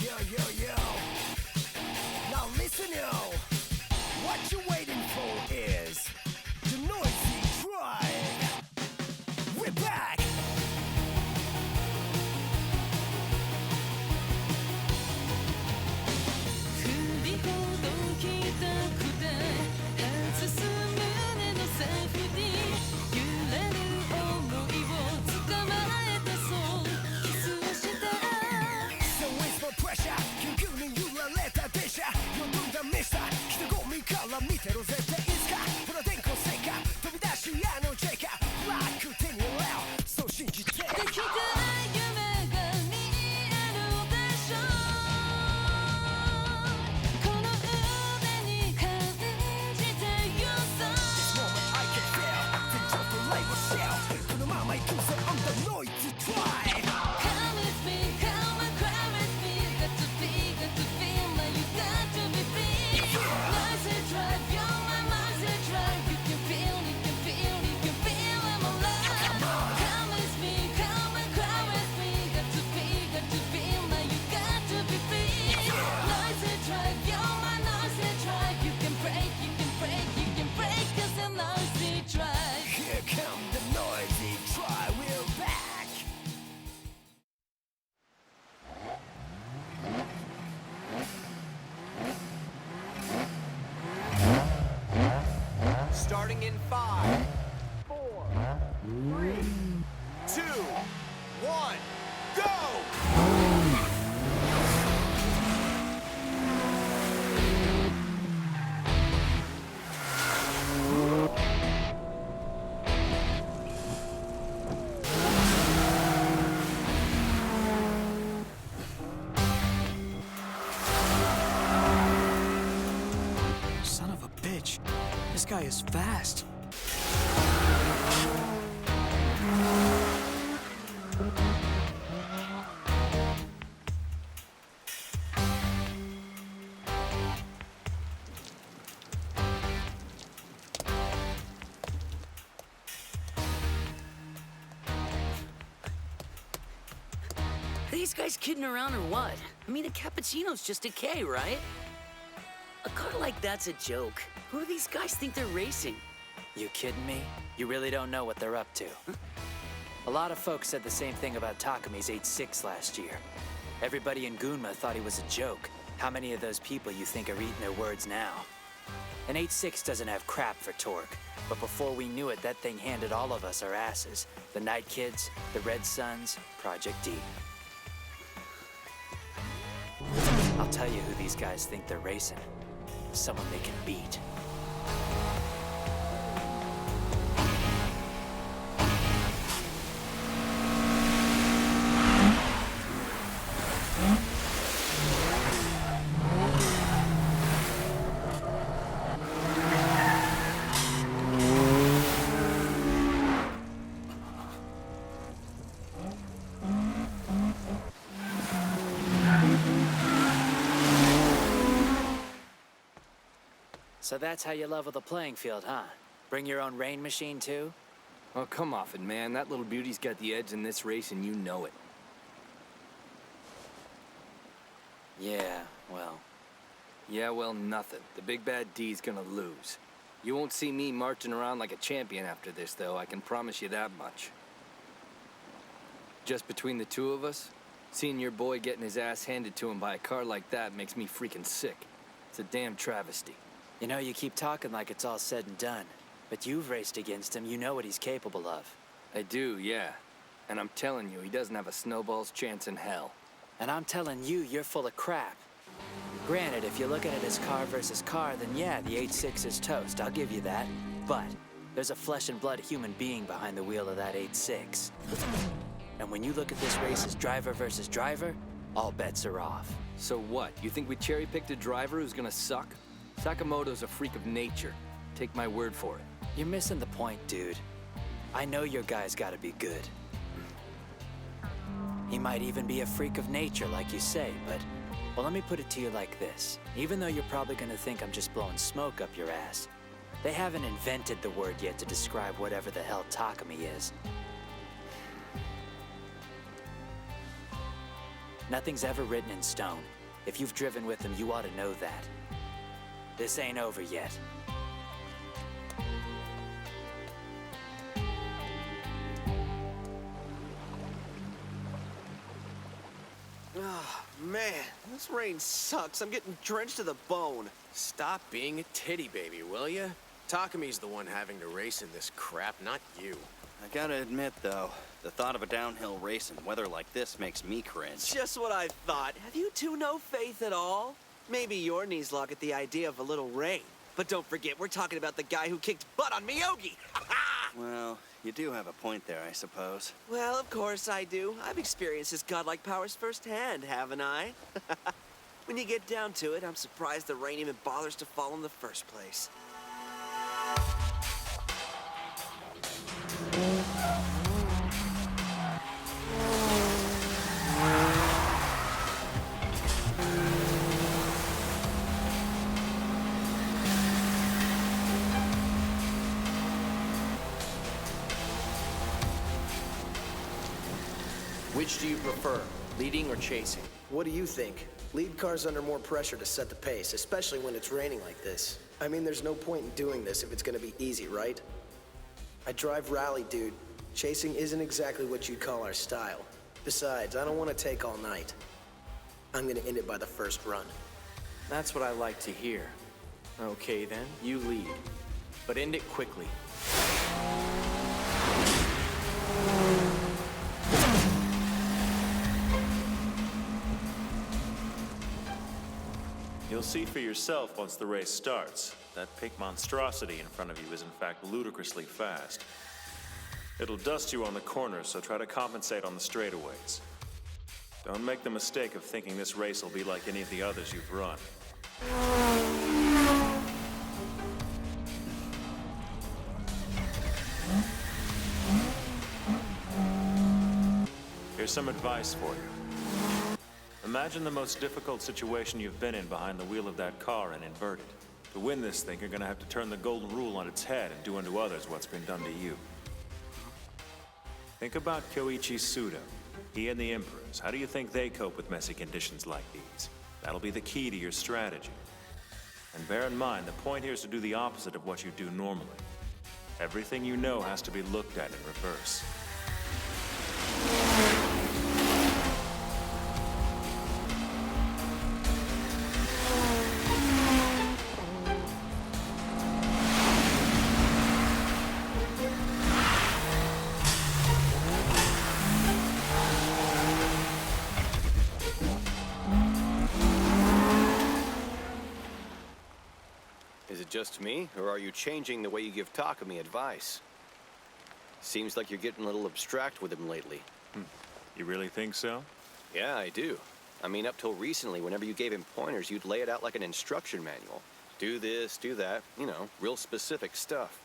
yo. Now listen, yo. What you waiting for is the noisy tribe. We're back. Starting in 5, 4, 3, 2, 1, go! Son of a bitch. This guy is fast. Are these guys kidding around or what? I mean, a cappuccino's just a K, right? A car like that's a joke. Who do these guys think they're racing? You kidding me? You really don't know what they're up to. A lot of folks said the same thing about Takami's 8.6 last year. Everybody in Gunma thought he was a joke. How many of those people you think are eating their words now? An 8.6 doesn't have crap for torque, but before we knew it, that thing handed all of us our asses. The Night Kids, the Red Suns, Project D. I'll tell you who these guys think they're racing. Someone they can beat. So that's how you level the playing field, huh? Bring your own rain machine, too? Oh, come off it, man. That little beauty's got the edge in this race, and you know it. Yeah, well... Yeah, well, nothing. The big bad D's gonna lose. You won't see me marching around like a champion after this, though. I can promise you that much. Just between the two of us, seeing your boy getting his ass handed to him by a car like that makes me freaking sick. It's a damn travesty. You know, you keep talking like it's all said and done. But you've raced against him, you know what he's capable of. I do, yeah. And I'm telling you, he doesn't have a snowball's chance in hell. And I'm telling you, you're full of crap. Granted, if you look at it as car versus car, then yeah, the 8.6 is toast, I'll give you that. But there's a flesh and blood human being behind the wheel of that 8.6. And when you look at this race as driver versus driver, all bets are off. So what? You think we cherry-picked a driver who's gonna suck? Sakamoto's a freak of nature. Take my word for it. You're missing the point, dude. I know your guy's gotta be good. He might even be a freak of nature, like you say, but... Well, let me put it to you like this. Even though you're probably gonna think I'm just blowing smoke up your ass, they haven't invented the word yet to describe whatever the hell Takami is. Nothing's ever written in stone. If you've driven with him, you ought to know that. This ain't over yet. Oh, man, this rain sucks. I'm getting drenched to the bone. Stop being a titty baby, will ya? Takami's the one having to race in this crap, not you. I gotta admit, though, the thought of a downhill race in weather like this makes me cringe. Just what I thought. Have you two no faith at all? Maybe your knees lock at the idea of a little rain. But don't forget, we're talking about the guy who kicked butt on M.O.V.E. Well, you do have a point there, I suppose. Well, of course I do. I've experienced his godlike powers firsthand, haven't I? When you get down to it, I'm surprised the rain even bothers to fall in the first place. Which do you prefer, leading or chasing? What do you think? Lead car's under more pressure to set the pace, especially when it's raining like this. I mean, there's no point in doing this if it's gonna be easy, right? I drive rally, dude. Chasing isn't exactly what you'd call our style. Besides, I don't want to take all night. I'm gonna end it by the first run. That's what I like to hear. Okay then, you lead. But end it quickly. You'll see for yourself once the race starts. That pink monstrosity in front of you is in fact ludicrously fast. It'll dust you on the corners, so try to compensate on the straightaways. Don't make the mistake of thinking this race will be like any of the others you've run. Here's some advice for you. Imagine the most difficult situation you've been in behind the wheel of that car and invert it. To win this thing, you're gonna have to turn the golden rule on its head and do unto others what's been done to you. Think about Kyoichi Suda. He and the Emperors. How do you think they cope with messy conditions like these? That'll be the key to your strategy. And bear in mind, the point here is to do the opposite of what you do normally. Everything you know has to be looked at in reverse. Is it just me, or are you changing the way you give Takami advice? Seems like you're getting a little abstract with him lately. You really think so? Yeah, I do. I mean, up till recently, whenever you gave him pointers, you'd lay it out like an instruction manual. Do this, do that, you know, real specific stuff.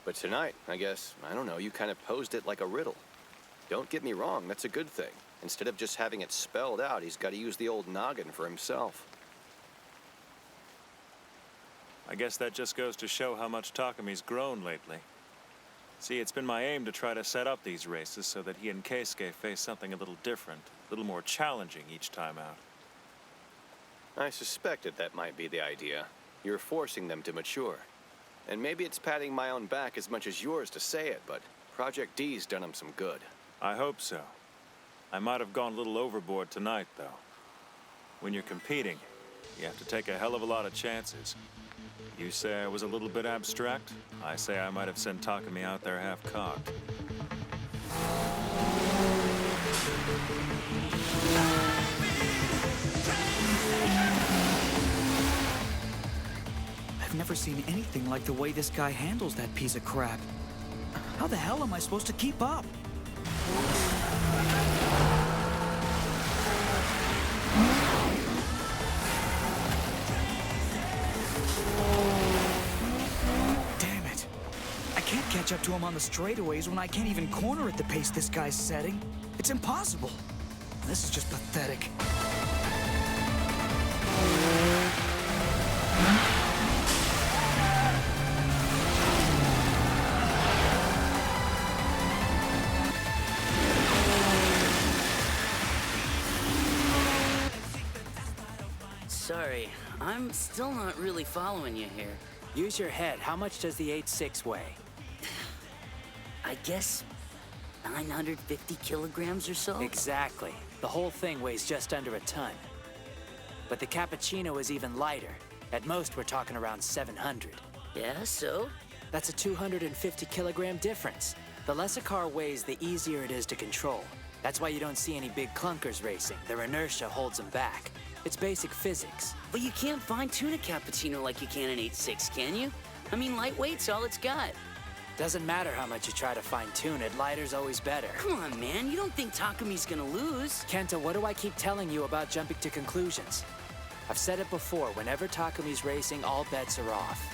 But tonight, I guess, I don't know, you kind of posed it like a riddle. Don't get me wrong, that's a good thing. Instead of just having it spelled out, he's got to use the old noggin for himself. I guess that just goes to show how much Takami's grown lately. See, it's been my aim to try to set up these races so that he and Keisuke face something a little different, a little more challenging each time out. I suspected that might be the idea. You're forcing them to mature. And maybe it's patting my own back as much as yours to say it, but Project D's done him some good. I hope so. I might have gone a little overboard tonight, though. When you're competing, you have to take a hell of a lot of chances. You say I was a little bit abstract? I say I might have sent Takami out there half-cocked. I've never seen anything like the way this guy handles that piece of crap. How the hell am I supposed to keep up? Damn it. I can't catch up to him on the straightaways when I can't even corner at the pace this guy's setting. It's impossible. This is just pathetic. sorry. I'm still not really following you here. Use your head. How much does the 8.6 weigh? I guess 950 kilograms or so? Exactly. The whole thing weighs just under a ton. But the cappuccino is even lighter. At most, we're talking around 700. Yeah, so? That's a 250 kilogram difference. The less a car weighs, the easier it is to control. That's why you don't see any big clunkers racing. Their inertia holds them back. It's basic physics. But you can't fine-tune a cappuccino like you can an 8.6, can you? I mean, lightweight's all it's got. Doesn't matter how much you try to fine-tune it, lighter's always better. Come on, man, you don't think Takami's gonna lose? Kenta, what do I keep telling you about jumping to conclusions? I've said it before, whenever Takami's racing, all bets are off.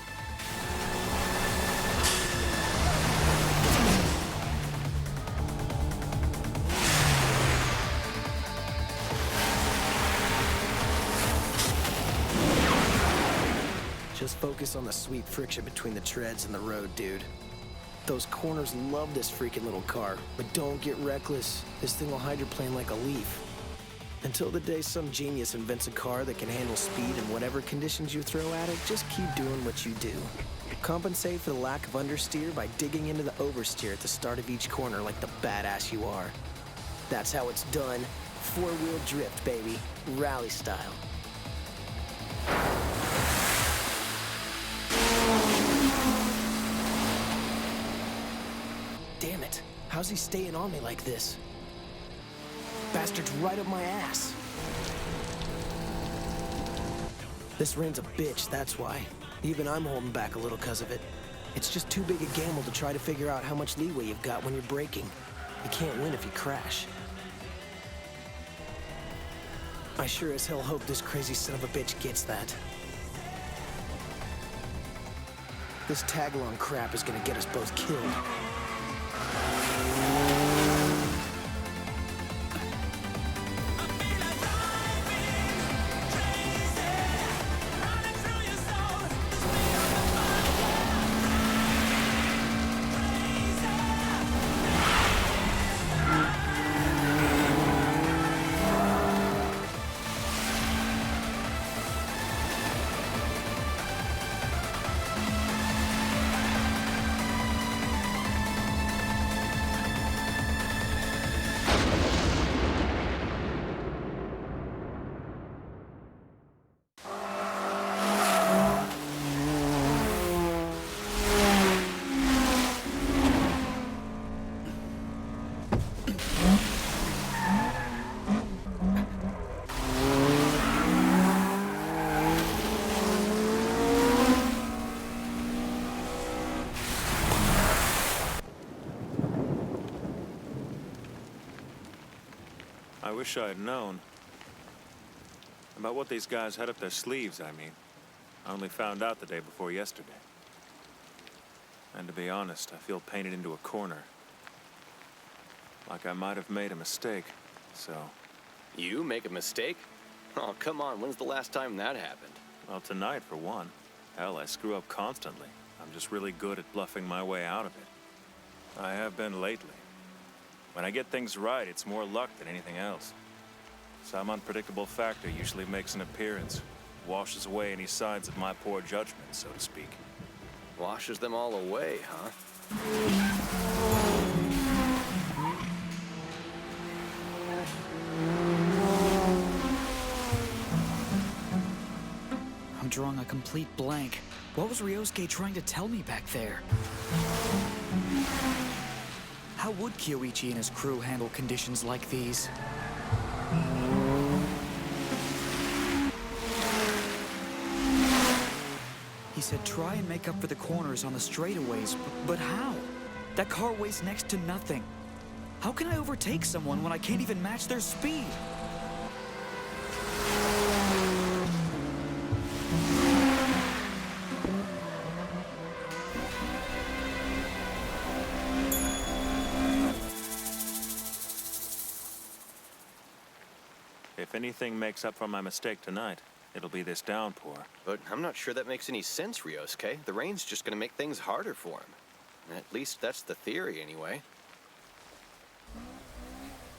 Just focus on the sweet friction between the treads and the road, dude. Those corners love this freaking little car, but don't get reckless. This thing will hydroplane like a leaf. Until the day some genius invents a car that can handle speed in whatever conditions you throw at it, just keep doing what you do. Compensate for the lack of understeer by digging into the oversteer at the start of each corner like the badass you are. That's how it's done. Four-wheel drift, baby. Rally style. Damn it. How's he staying on me like this? Bastard's right up my ass. This rain's a bitch, that's why. Even I'm holding back a little because of it. It's just too big a gamble to try to figure out how much leeway you've got when you're braking. You can't win if you crash. I sure as hell hope this crazy son of a bitch gets that. This tag-along crap is gonna get us both killed. I wish I had known. About what these guys had up their sleeves, I mean. I only found out the day before yesterday. And to be honest, I feel painted into a corner. Like I might have made a mistake, so... You make a mistake? Oh, come on, when's the last time that happened? Well, tonight, for one. Hell, I screw up constantly. I'm just really good at bluffing my way out of it. I have been lately. When I get things right, it's more luck than anything else. Some unpredictable factor usually makes an appearance, washes away any signs of my poor judgment, so to speak. Washes them all away, huh? I'm drawing a complete blank. What was Ryosuke trying to tell me back there? How would Kyoichi and his crew handle conditions like these? He said try and make up for the corners on the straightaways, but how? That car weighs next to nothing. How can I overtake someone when I can't even match their speed? If anything makes up for my mistake tonight, it'll be this downpour. But I'm not sure that makes any sense, Ryosuke. The rain's just gonna make things harder for him. At least that's the theory, anyway.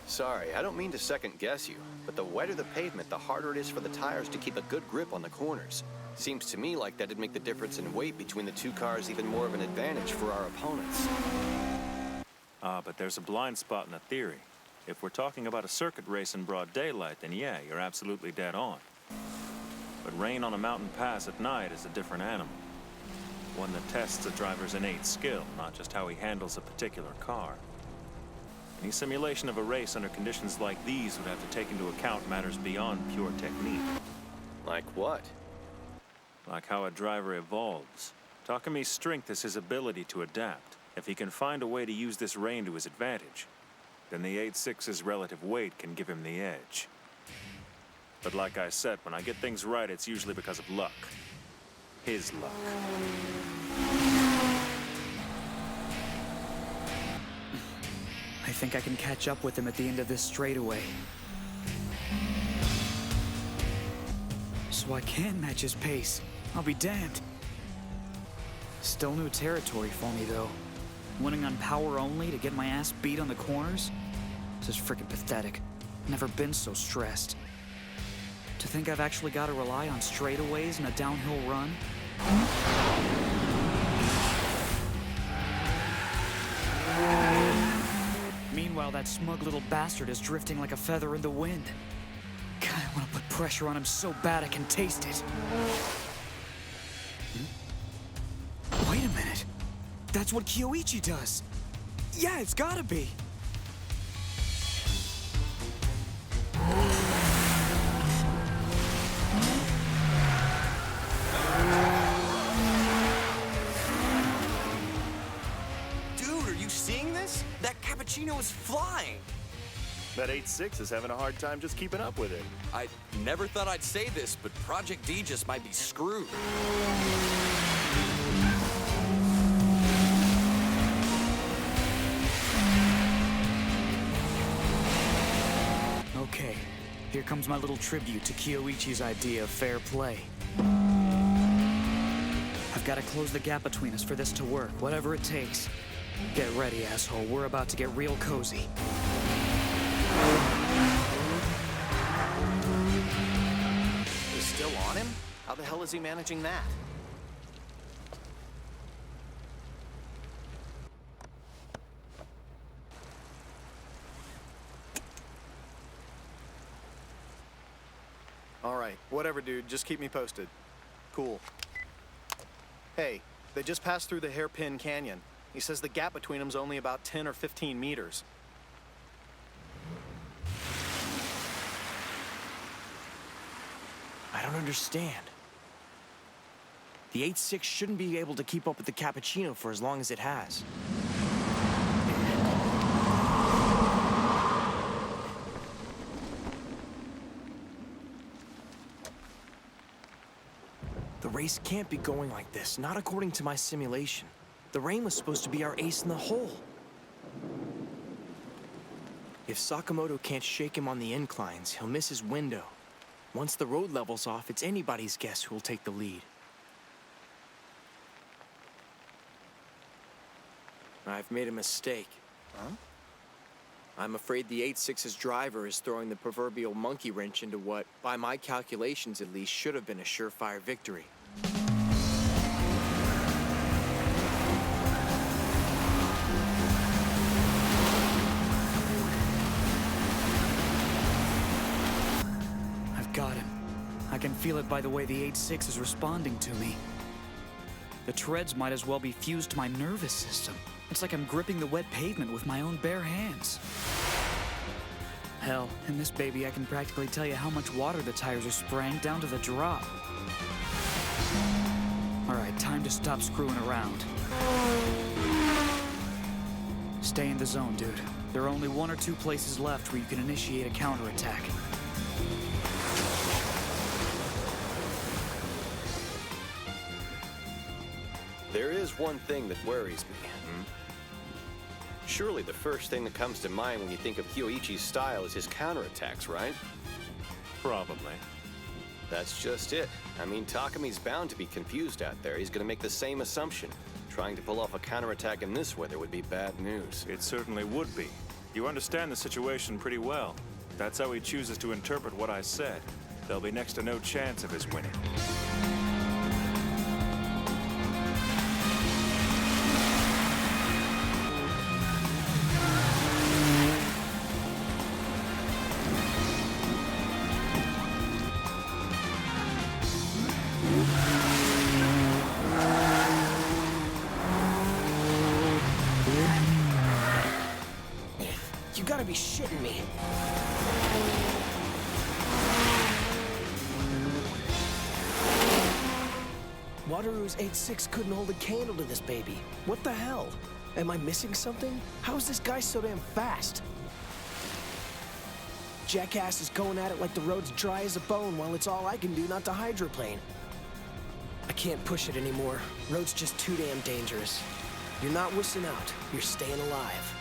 Sorry, I don't mean to second guess you, but the wetter the pavement, the harder it is for the tires to keep a good grip on the corners. Seems to me like that'd make the difference in weight between the two cars even more of an advantage for our opponents. But there's a blind spot in the theory. If we're talking about a circuit race in broad daylight, then yeah, you're absolutely dead on. But rain on a mountain pass at night is a different animal. One that tests a driver's innate skill, not just how he handles a particular car. Any simulation of a race under conditions like these would have to take into account matters beyond pure technique. Like what? Like how a driver evolves. Takami's strength is his ability to adapt. If he can find a way to use this rain to his advantage, then the 8.6's relative weight can give him the edge. But like I said, when I get things right, it's usually because of luck. His luck. I think I can catch up with him at the end of this straightaway. So I can match his pace. I'll be damned. Still new territory for me, though. Winning on power only to get my ass beat on the corners? This is freaking pathetic. Never been so stressed. To think I've actually got to rely on straightaways in a downhill run? Meanwhile, that smug little bastard is drifting like a feather in the wind. God, I want to put pressure on him so bad I can taste it. Wait a minute. That's what Kyoichi does. Yeah, it's gotta be. Dude, are you seeing this? That cappuccino is flying. That 8.6 is having a hard time just keeping up with it. I never thought I'd say this, but Project D just might be screwed. Okay, here comes my little tribute to Kyoichi's idea of fair play. I've got to close the gap between us for this to work, whatever it takes. Get ready, asshole. We're about to get real cozy. He's still on him? How the hell is he managing that? All right, whatever, dude. Just keep me posted. Cool. Hey, they just passed through the Hairpin Canyon. He says the gap between them's only about 10 or 15 meters. I don't understand. The 8.6 shouldn't be able to keep up with the cappuccino for as long as it has. The race can't be going like this, not according to my simulation. The rain was supposed to be our ace in the hole. If Sakamoto can't shake him on the inclines, he'll miss his window. Once the road level's off, it's anybody's guess who'll take the lead. I've made a mistake. Huh? I'm afraid the 8.6's driver is throwing the proverbial monkey wrench into what, by my calculations at least, should have been a surefire victory. I've got him. I can feel it by the way the 8.6 is responding to me. The treads might as well be fused to my nervous system. It's like I'm gripping the wet pavement with my own bare hands. Hell, in this baby I can practically tell you how much water the tires are spraying down to the drop. Alright, time to stop screwing around. Stay in the zone, dude. There are only 1 or 2 places left where you can initiate a counterattack. There is one thing that worries me. Surely the first thing that comes to mind when you think of Kyoichi's style is his counterattacks, right? Probably. That's just it. I mean, Takami's bound to be confused out there. He's gonna make the same assumption. Trying to pull off a counterattack in this weather would be bad news. It certainly would be. You understand the situation pretty well. That's how he chooses to interpret what I said. There'll be next to no chance of his winning. You gotta be shitting me. Wataru's 8.6 couldn't hold a candle to this baby. What the hell? Am I missing something? How is this guy so damn fast? Jackass is going at it like the road's dry as a bone while it's all I can do not to hydroplane. I can't push it anymore. Road's just too damn dangerous. You're not whistling out. You're staying alive.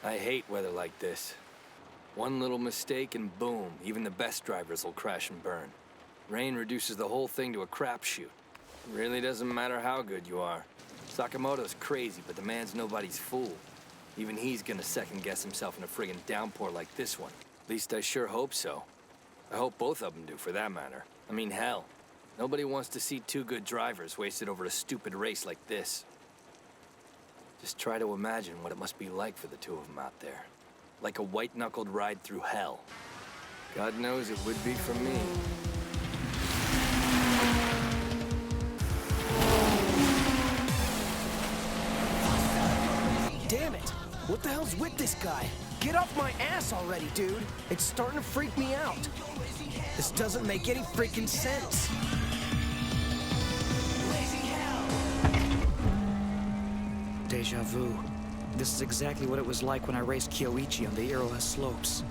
I hate weather like this. One little mistake and boom, even the best drivers will crash and burn. Rain reduces the whole thing to a crapshoot. It really doesn't matter how good you are. Sakamoto's crazy, but the man's nobody's fool. Even he's gonna second-guess himself in a friggin' downpour like this one. At least I sure hope so. I hope both of them do, for that matter. I mean, hell, nobody wants to see two good drivers wasted over a stupid race like this. Just try to imagine what it must be like for the two of them out there. Like a white-knuckled ride through hell. God knows it would be for me. Damn it! What the hell's with this guy? Get off my ass already, dude! It's starting to freak me out. This doesn't make any freaking sense. Deja vu. This is exactly what it was like when I raced Kyoichi on the Iroha slopes.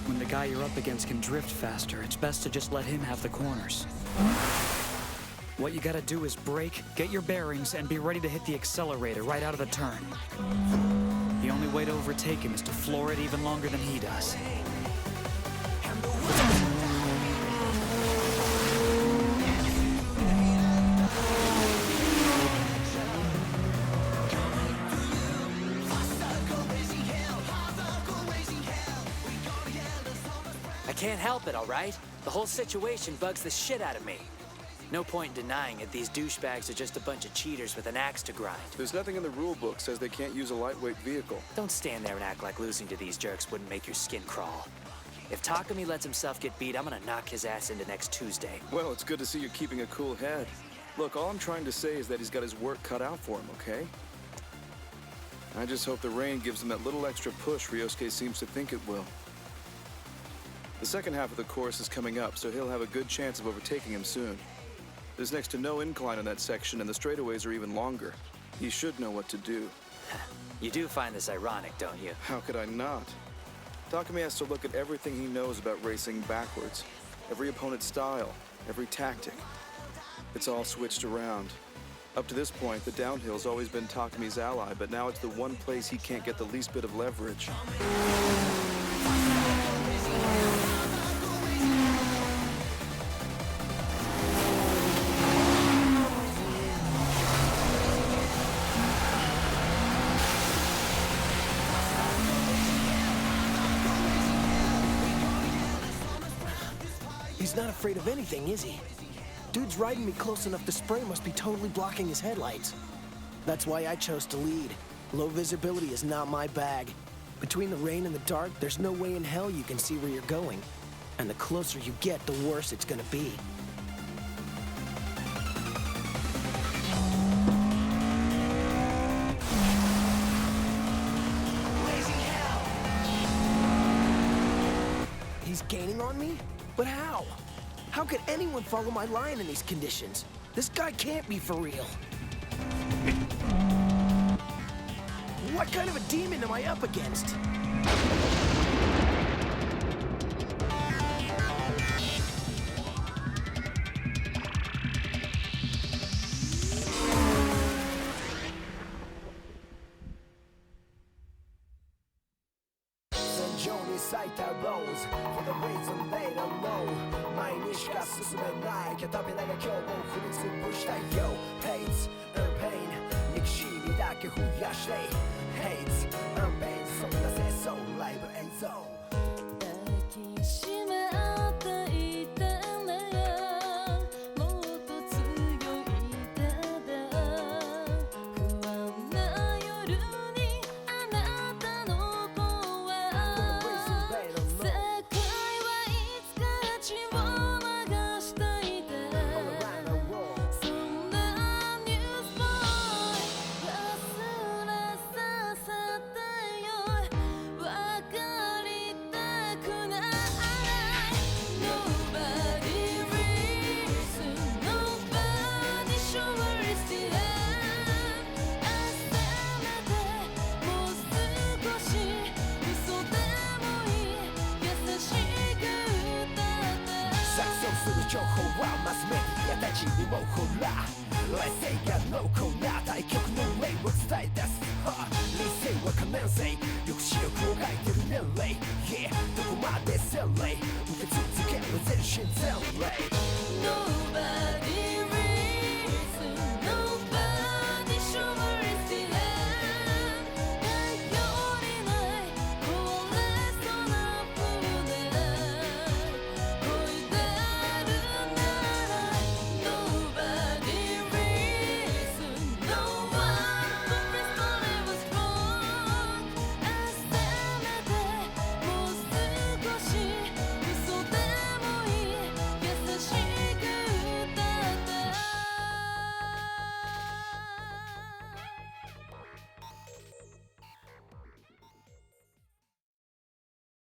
When the guy you're up against can drift faster, it's best to just let him have the corners. What you gotta do is brake, get your bearings, and be ready to hit the accelerator right out of the turn. The only way to overtake him is to floor it even longer than he does. I can't help it, all right? The whole situation bugs the shit out of me. No point in denying it, these douchebags are just a bunch of cheaters with an axe to grind. There's nothing in the rule book says they can't use a lightweight vehicle. Don't stand there and act like losing to these jerks wouldn't make your skin crawl. If Takumi lets himself get beat, I'm gonna knock his ass into next Tuesday. Well, it's good to see you're keeping a cool head. Look, all I'm trying to say is that he's got his work cut out for him, okay? I just hope the rain gives him that little extra push Ryosuke seems to think it will. The second half of the course is coming up, so he'll have a good chance of overtaking him soon. There's next to no incline on that section, and the straightaways are even longer. He should know what to do. You do find this ironic, don't you? How could I not? Takumi has to look at everything he knows about racing backwards. Every opponent's style, every tactic. It's all switched around. Up to this point, the downhill's always been Takumi's ally, but now it's the one place he can't get the least bit of leverage. He's not afraid of anything, is he? Dude's riding me close enough the spray must be totally blocking his headlights. That's why I chose to lead. Low visibility is not my bag. Between the rain and the dark, there's no way in hell you can see where you're going. And the closer you get, the worse it's gonna be. He's gaining on me? But how? How could anyone follow my line in these conditions? This guy can't be for real. What kind of a demon am I up against? Rose for the reason they don't know 前にしか進めないキャタピラが今日も振り潰した Yo hates and pain 憎しみだけ増やして Hates and pain そんな清掃ライブ映像抱きしめ合っていたらもっと強い手で不安な夜にあなたの声世界はいつから血を流していてそんなニュースボーイ忘れさせてよ分かりたくない Nobody reason Nobody sure is the end せめてもう少し嘘でもいい優しく歌って錯綜する情報はマスメディアたちにもほら来世が濃厚な対極の例を伝え出す理性は可能性抑止力を欠いてる年齢 Yeah どこまで洗礼受け続ける全身全霊